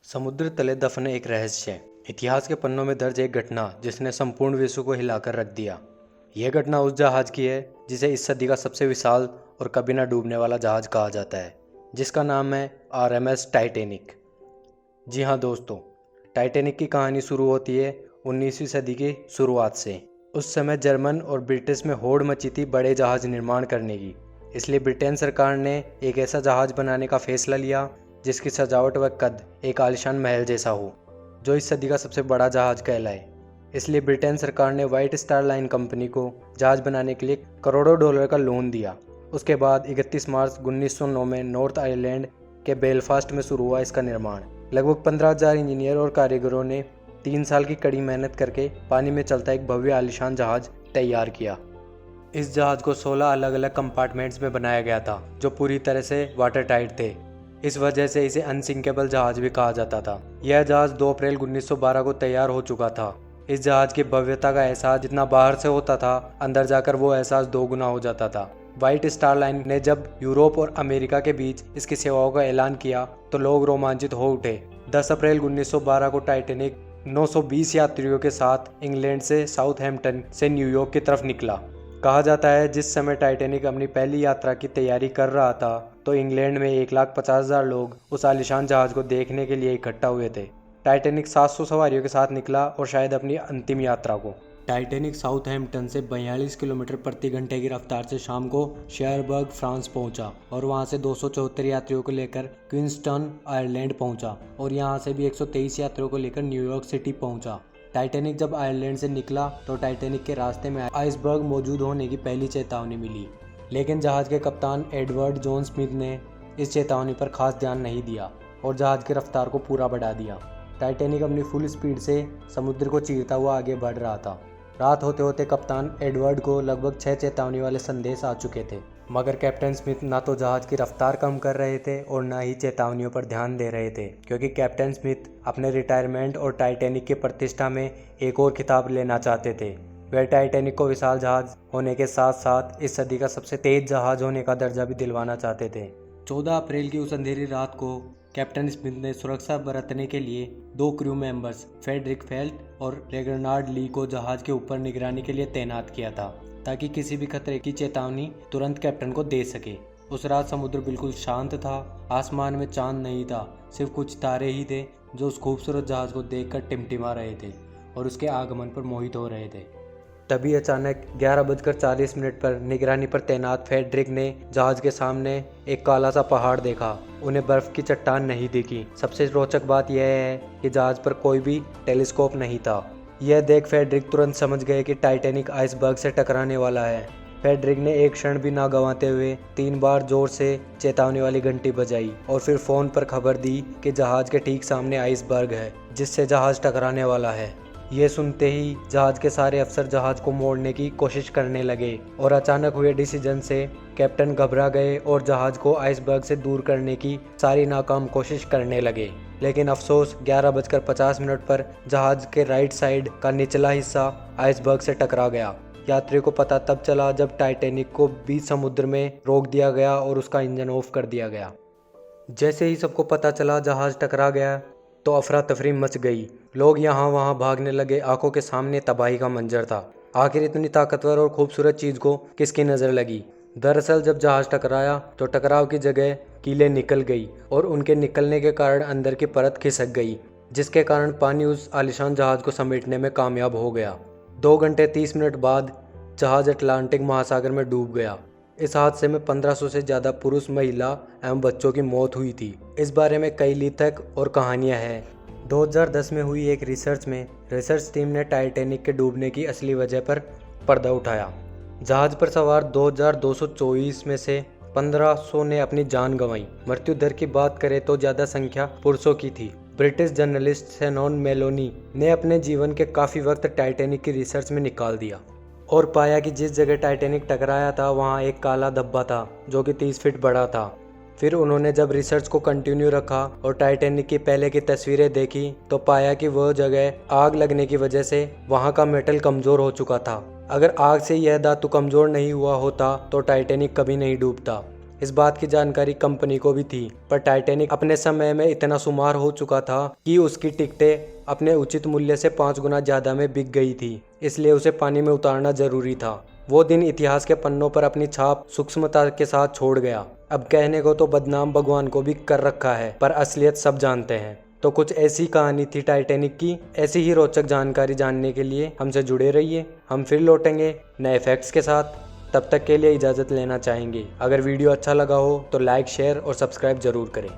समुद्र तले दफन एक रहस्य। इतिहास के पन्नों में दर्ज एक घटना जिसने संपूर्ण विश्व को हिलाकर रख दिया। यह घटना उस जहाज की है जिसे इस सदी का सबसे विशाल और कभी ना डूबने वाला जहाज कहा जाता है, जिसका नाम है RMS टाइटैनिक। जी हाँ दोस्तों, टाइटैनिक की कहानी शुरू होती है 19वीं सदी की शुरुआत से। उस समय जर्मन और ब्रिटिश में होड़ मची थी बड़े जहाज निर्माण करने की। इसलिए ब्रिटेन सरकार ने एक ऐसा जहाज बनाने का फैसला लिया जिसकी सजावट व कद एक आलीशान महल जैसा हो, जो इस सदी का सबसे बड़ा जहाज कहलाए। इसलिए ब्रिटेन सरकार ने व्हाइट स्टार लाइन कंपनी को जहाज बनाने के लिए करोड़ों डॉलर का लोन दिया। उसके बाद 31 मार्च 1909 में नॉर्थ आयरलैंड के बेलफास्ट में शुरू हुआ इसका निर्माण। लगभग 15,000 इंजीनियर और कारीगरों ने 3 साल की कड़ी मेहनत करके पानी में चलता एक भव्य आलीशान जहाज तैयार किया। इस जहाज को 16 अलग अलग कंपार्टमेंट्स में बनाया गया था, जो पूरी तरह से वाटर टाइट थे। इस वजह से इसे अनसिंकेबल जहाज भी कहा जाता था। यह जहाज 2 अप्रैल 1912 को तैयार हो चुका था। इस जहाज की भव्यता का एहसास जितना बाहर से होता था, अंदर जाकर वो एहसास 2 गुना हो जाता था। व्हाइट स्टार लाइन ने जब यूरोप और अमेरिका के बीच इसकी सेवाओं का ऐलान किया तो लोग रोमांचित हो उठे। 10 अप्रैल 1912 को टाइटैनिक 920 यात्रियों के साथ इंग्लैंड से साउथहैम्पटन से न्यूयॉर्क की तरफ निकला। कहा जाता है जिस समय टाइटैनिक अपनी पहली यात्रा की तैयारी कर रहा था तो इंग्लैंड में 1,50,000 लोग उस आलीशान जहाज को देखने के लिए इकट्ठा हुए थे। टाइटैनिक 700 सवारियों के साथ निकला और शायद अपनी अंतिम यात्रा को। टाइटैनिक साउथहैम्पटन से 42 किलोमीटर प्रति घंटे की रफ्तार से शाम को शेयरबर्ग फ्रांस पहुंचा और वहां से 274 यात्रियों को लेकर क्वींसटन आयरलैंड पहुंचा और यहां से भी 123 यात्रियों को लेकर न्यूयॉर्क सिटी पहुंचा। टाइटैनिक जब आयरलैंड से निकला तो टाइटैनिक के रास्ते में आइसबर्ग मौजूद होने की पहली चेतावनी मिली, लेकिन जहाज के कप्तान एडवर्ड जॉन स्मिथ ने इस चेतावनी पर खास ध्यान नहीं दिया और जहाज की रफ्तार को पूरा बढ़ा दिया। टाइटैनिक अपनी फुल स्पीड से समुद्र को चीरता हुआ आगे बढ़ रहा था। रात होते होते कप्तान एडवर्ड को लगभग 6 चेतावनी वाले संदेश आ चुके थे, मगर कैप्टन स्मिथ ना तो जहाज की रफ्तार कम कर रहे थे और ना ही चेतावनियों पर ध्यान दे रहे थे, क्योंकि कैप्टन स्मिथ अपने रिटायरमेंट और टाइटैनिक की प्रतिष्ठा में एक और खिताब लेना चाहते थे। वह टाइटैनिक को विशाल जहाज होने के साथ साथ इस सदी का सबसे तेज जहाज होने का दर्जा भी दिलवाना चाहते थे। 14 अप्रैल की उस अंधेरी रात को कैप्टन स्मिथ ने सुरक्षा बरतने के लिए 2 क्रू मेंबर्स फ्रेडरिक फेल्ट और रेगनार्ड ली को जहाज के ऊपर निगरानी के लिए तैनात किया था, ताकि किसी भी खतरे की चेतावनी तुरंत कैप्टन को दे सके। उस रात समुद्र बिल्कुल शांत था। आसमान में चांद नहीं था, सिर्फ कुछ तारे ही थे जो उस खूबसूरत जहाज को देखकर टिमटिमा रहे थे और उसके आगमन पर मोहित हो रहे थे। तभी अचानक 11:40 पर निगरानी पर तैनात फ्रेडरिक ने जहाज के सामने एक काला सा पहाड़ देखा। उन्हें बर्फ की चट्टान नहीं दिखी। सबसे रोचक बात यह है कि जहाज पर कोई भी टेलीस्कोप नहीं था। यह देख फ्रेडरिक तुरंत समझ गए कि टाइटैनिक आइसबर्ग से टकराने वाला है। फ्रेडरिक ने एक क्षण भी ना गंवाते हुए 3 बार जोर से चेतावनी वाली घंटी बजाई और फिर फोन पर खबर दी कि जहाज के ठीक सामने आइसबर्ग है जिससे जहाज टकराने वाला है। ये सुनते ही जहाज के सारे अफसर जहाज को मोड़ने की कोशिश करने लगे और अचानक हुए डिसीजन से कैप्टन घबरा गए और जहाज को आइसबर्ग से दूर करने की सारी नाकाम कोशिश करने लगे। लेकिन अफसोस 11:50 पर जहाज के राइट साइड का निचला हिस्सा आइसबर्ग से टकरा गया। यात्रियों को पता तब चला जब टाइटैनिक को बीच समुद्र में रोक दिया गया और उसका इंजन ऑफ कर दिया गया। जैसे ही सबको पता चला जहाज टकरा गया तो अफरा तफरी मच गई। लोग यहाँ वहाँ भागने लगे। आंखों के सामने तबाही का मंजर था। आखिर इतनी ताकतवर और खूबसूरत चीज को किसकी नजर लगी? दरअसल जब जहाज टकराया तो टकराव की जगह कीलें निकल गई और उनके निकलने के कारण अंदर की परत खिसक गई, जिसके कारण पानी उस आलीशान जहाज को समेटने में कामयाब हो गया। 2 घंटे 30 मिनट बाद जहाज अटलांटिक महासागर में डूब गया। इस हादसे में 1500 से ज़्यादा पुरुष, महिला एवं बच्चों की मौत हुई थी। इस बारे में कई लिखक और कहानियां हैं। 2010 में हुई एक रिसर्च में रिसर्च टीम ने टाइटैनिक के डूबने की असली वजह पर पर्दा उठाया। जहाज पर सवार 2224 में से 1500 ने अपनी जान गंवाई। मृत्यु दर की बात करें तो ज़्यादा संख्या पुरुषों की थी। ब्रिटिश जर्नलिस्ट सेनोन मेलोनी ने अपने जीवन के काफ़ी वक्त टाइटैनिक की रिसर्च में निकाल दिया और पाया कि जिस जगह टाइटैनिक टकराया था वहाँ एक काला धब्बा था जो कि 30 फीट बड़ा था। फिर उन्होंने जब रिसर्च को कंटिन्यू रखा और टाइटैनिक की पहले की तस्वीरें देखी तो पाया कि वह जगह आग लगने की वजह से वहाँ का मेटल कमज़ोर हो चुका था। अगर आग से यह धातु कमज़ोर नहीं हुआ होता तो टाइटैनिक कभी नहीं डूबता। इस बात की जानकारी कंपनी को भी थी, पर टाइटैनिक अपने समय में इतना शुमार हो चुका था कि उसकी टिकटें अपने उचित मूल्य से 5 गुना ज़्यादा में बिक गई थी, इसलिए उसे पानी में उतारना जरूरी था। वो दिन इतिहास के पन्नों पर अपनी छाप सूक्ष्मता के साथ छोड़ गया। अब कहने को तो बदनाम भगवान को भी कर रखा है, पर असलियत सब जानते हैं। तो कुछ ऐसी कहानी थी टाइटैनिक की। ऐसी ही रोचक जानकारी जानने के लिए हमसे जुड़े रहिए। हम फिर लौटेंगे नए फैक्ट्स के साथ। तब तक के लिए इजाज़त लेना चाहेंगे। अगर वीडियो अच्छा लगा हो तो लाइक, शेयर और सब्सक्राइब जरूर करें।